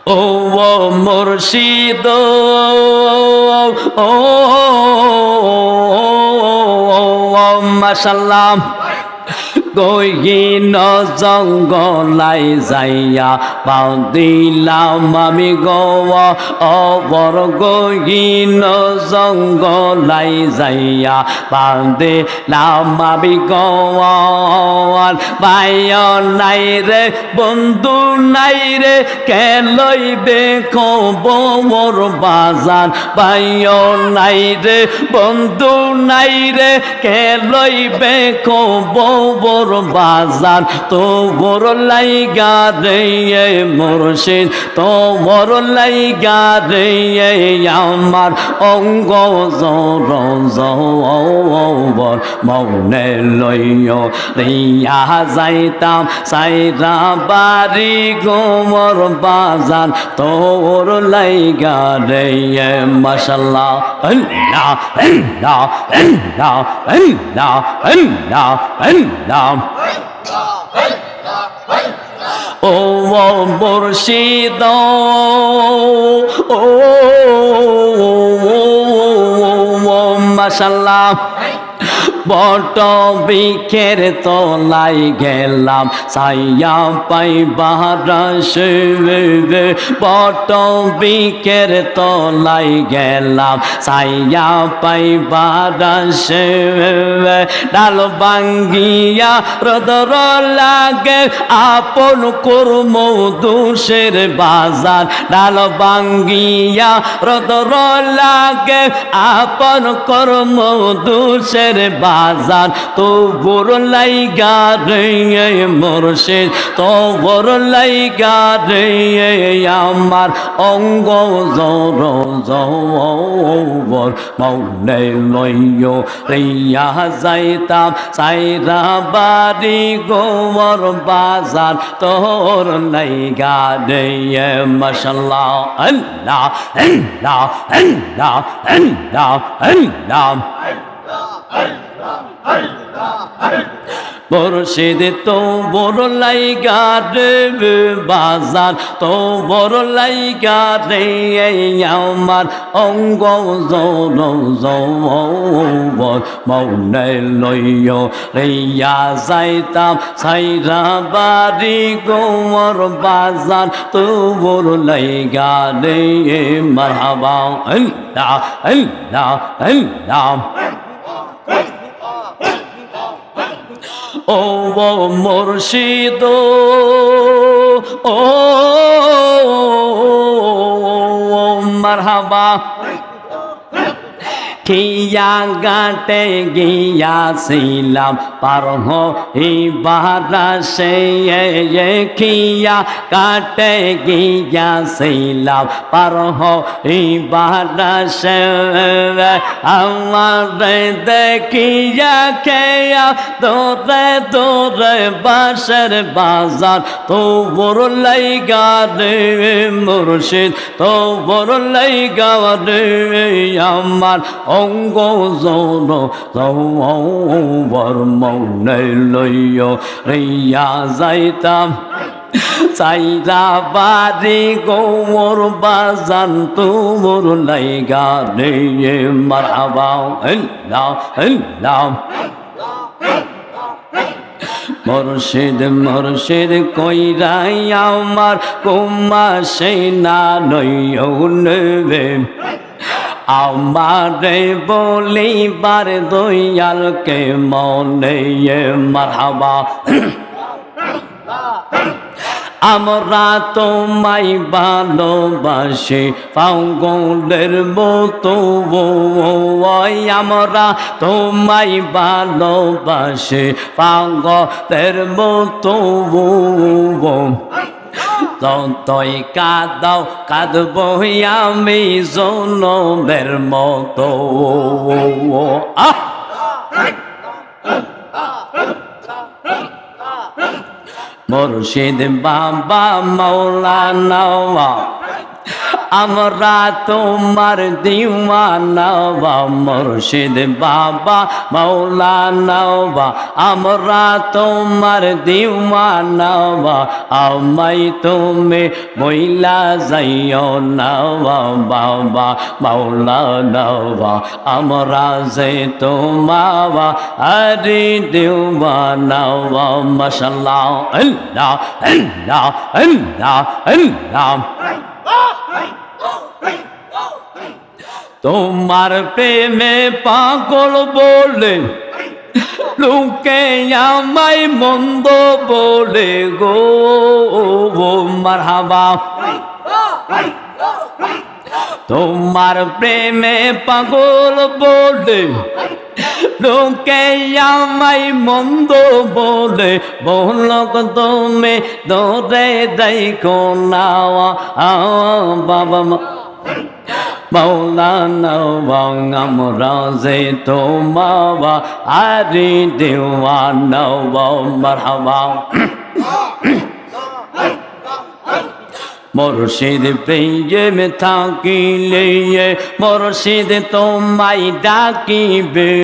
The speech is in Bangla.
ও মুর্শিদ ও মাশাআল্লাহ গহীন জঙ্গলাই যাইয়া বাঁধিলাম আমি গোয়া অবর গহীন জঙ্গলাই যাইয়া বাঁধিলাম আমি গোয়াল ভাইও নাই রে বন্ধু নাই রে কে লইবে খবর বাজার ভাইও নাই রে বন্ধু নাই রে কে লইবে খবর বাজার তো বড় লাইগা রে মুর্শিদ তো বড় লাইগা রে আমার অঙ্গ জর জবর মনে লইও রিয়া যাইতাম সাইরা বাড়ি গোমর বাজার তোর লাইগা রে মাশাআল্লাহ আল্লাহ আল্লাহ আল্লাহ আল্লাহ আল্লাহ আল্লাহ ও মুর্শিদ ও মাশাআল্লাহ বট বৃক্ষের তলাই গেলাম সাইয়া পাইবার শিবে বট বৃক্ষের তলাই গেলাম সাইয়া পাইবার শিবে ডাল ভাঙ্গিয়া রদর লাগে আপন কর্ম দোষের বাজার ডাল ভাঙ্গিয়া রদর লাগে আপন কর্ম দোষের বাজার তো বড় লাইগা রে মুর্শিদ তো বড় লাইগা রে আমার অঙ্গ জর জবর মনে লইও রিয়া যাইতাম সাইরা বাড়ি গোমর বাজার তোর লাইগা রে মাশাআল্লাহ আল্লাহ আল্লাহ আল্লাহ আল্লাহ আল্লাহ মুর্শিদ তো বড় লাইগা রে বাজার তো বড় লাইগা রে আমার অঙ্গ জর জবর মনে লইও রিয়া যাইতাম সাইরা বাড়ি গোমর বাজার তো বড় লাইগা রে মারহাবা আল্লাহ আল্লাহ আল্লাহ ও মুর্শিদ ও মারহাবা খিয়া গাটে গিয়াছিলাম পার হইবার সে খিয়া কাটে গিয়াছিলাম পার হইবার সে আমার দেখিয়া খেয়া দোরে দোরে বাসের বাজার তো বড় লাইগা রে মুর্শিদ তো বড় লাইগা রে আমার অঙ্গ জর জবর মনে লইও রিয়া যাইতাম সাইরা বাড়ি গোমর বাজার তোর লাইগা রে মারহাবা আল্লাহ আল্লাহ মুর্শিদ মুর্শিদ কইরাই আমার কুমা সেনা লইও নেবে আমারে বলিবার দয়ালকে মনে মারহাবা আমরা তোমায় ভালোবাসি পাগলের মতো আমরা তোমায় ভালোবাসি পাগলের মতো যতই কাঁদাও কাঁদব আমি জনমের মতো মুর্শিদ বাবা মাওলানা আমরা তোমার দিওয়ানা মুর্শিদ বাবা মাওলানা আমরা তোমার দিওয়ানা আমায় তুমি বইলা যাইও না বাবা মাওলানা আমরা যে তোমার আরে দিওয়ানা মাশাআল্লাহ আল্লাহ আল্লাহ আল্লাহ আল্লাহ তোমার প্রেমে পাগল বলে লোকে আমায় মন্দ বলে গো মারহাবা তোমার প্রেমে পাগল বলে লোকে আমায় মন্দ বলে বলক তুমি দৌড়ে দেখো না বাবা মাওলানা আমরা যে তোমার আরে দিওয়ানা মারহাবা মুর্শিদ প্রেমে থাকিলে মুর্শিদ তোমায় ডাকিবে